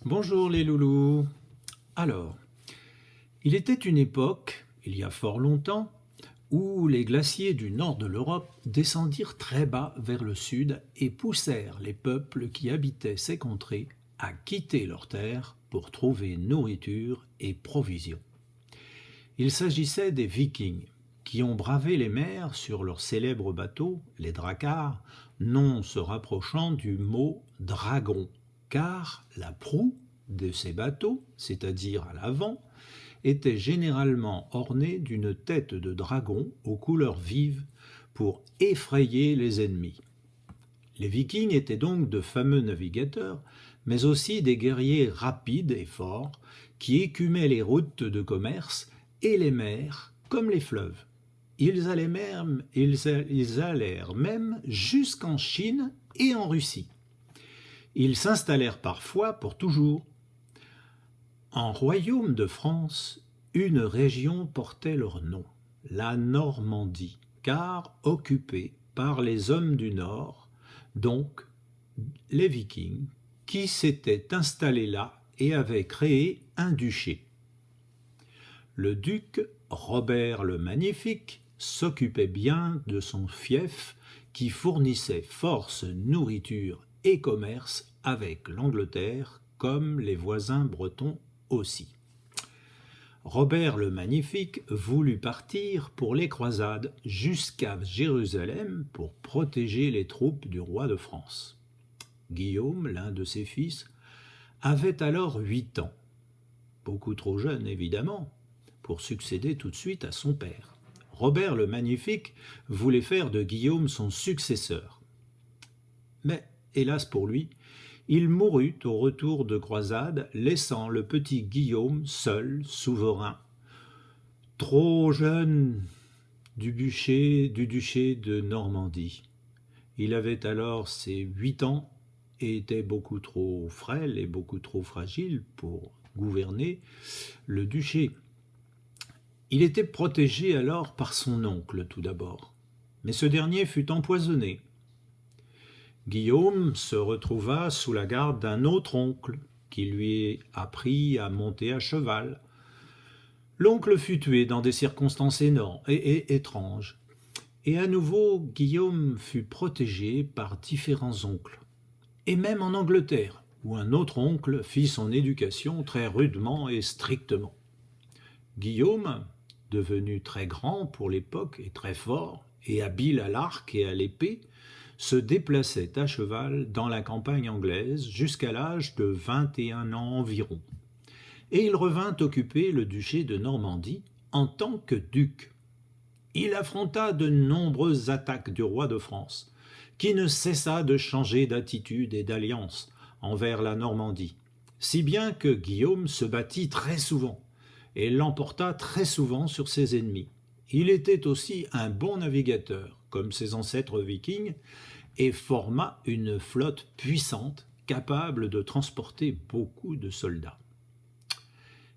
Bonjour les loulous. Alors, il était une époque, il y a fort longtemps, où les glaciers du nord de l'Europe descendirent très bas vers le sud et poussèrent les peuples qui habitaient ces contrées à quitter leurs terres pour trouver nourriture et provisions. Il s'agissait des Vikings, qui ont bravé les mers sur leurs célèbres bateaux, les dracars, nom se rapprochant du mot dragon, car la proue de ces bateaux, c'est-à-dire à l'avant, était généralement ornée d'une tête de dragon aux couleurs vives pour effrayer les ennemis. Les Vikings étaient donc de fameux navigateurs, mais aussi des guerriers rapides et forts qui écumaient les routes de commerce et les mers comme les fleuves. Ils allèrent même jusqu'en Chine et en Russie. Ils s'installèrent parfois pour toujours. En royaume de France, une région portait leur nom, la Normandie, car occupée par les hommes du Nord, donc les Vikings, qui s'étaient installés là et avaient créé un duché. Le duc Robert le Magnifique s'occupait bien de son fief qui fournissait force, nourriture et commerce avec l'Angleterre comme les voisins bretons aussi. Robert le Magnifique voulut partir pour les croisades jusqu'à Jérusalem pour protéger les troupes du roi de France. Guillaume, l'un de ses fils, avait alors 8 ans, beaucoup trop jeune évidemment, pour succéder tout de suite à son père. Robert le Magnifique voulait faire de Guillaume son successeur. Mais, hélas pour lui, il mourut au retour de croisade, laissant le petit Guillaume seul, souverain, trop jeune du duché de Normandie. Il avait alors ses 8 ans et était beaucoup trop frêle et beaucoup trop fragile pour gouverner le duché. Il était protégé alors par son oncle tout d'abord, mais ce dernier fut empoisonné. Guillaume se retrouva sous la garde d'un autre oncle qui lui apprit à monter à cheval. L'oncle fut tué dans des circonstances étranges, et à nouveau Guillaume fut protégé par différents oncles, et même en Angleterre, où un autre oncle fit son éducation très rudement et strictement. Guillaume, devenu très grand pour l'époque et très fort, et habile à l'arc et à l'épée, se déplaçait à cheval dans la campagne anglaise jusqu'à l'âge de 21 ans environ. Et il revint occuper le duché de Normandie en tant que duc. Il affronta de nombreuses attaques du roi de France, qui ne cessa de changer d'attitude et d'alliance envers la Normandie, si bien que Guillaume se battit très souvent et l'emporta très souvent sur ses ennemis. Il était aussi un bon navigateur, comme ses ancêtres vikings, et forma une flotte puissante capable de transporter beaucoup de soldats.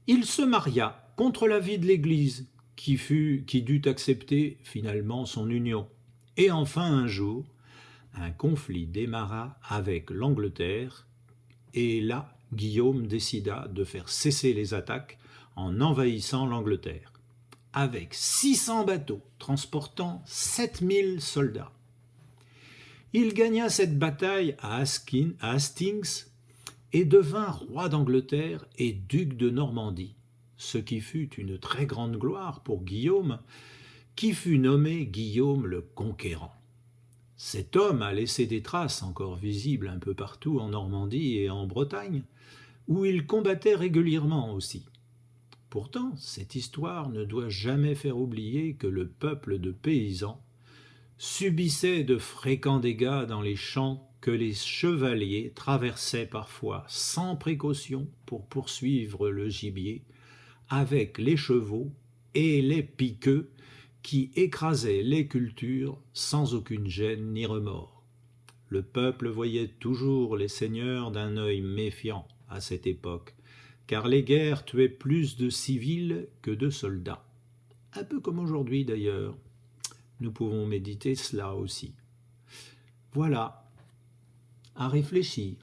Il se maria contre l'avis de l'Église, qui dut accepter finalement son union. Et enfin un jour, un conflit démarra avec l'Angleterre, et là, Guillaume décida de faire cesser les attaques en envahissant l'Angleterre, avec 600 bateaux transportant 7000 soldats. Il gagna cette bataille à Hastings et devint roi d'Angleterre et duc de Normandie, ce qui fut une très grande gloire pour Guillaume, qui fut nommé Guillaume le Conquérant. Cet homme a laissé des traces encore visibles un peu partout en Normandie et en Bretagne, où il combattait régulièrement aussi. Pourtant, cette histoire ne doit jamais faire oublier que le peuple de paysans subissait de fréquents dégâts dans les champs que les chevaliers traversaient parfois sans précaution pour poursuivre le gibier, avec les chevaux et les piqueux qui écrasaient les cultures sans aucune gêne ni remords. Le peuple voyait toujours les seigneurs d'un œil méfiant à cette époque, car les guerres tuaient plus de civils que de soldats. Un peu comme aujourd'hui d'ailleurs. Nous pouvons méditer cela aussi. Voilà, à réfléchir.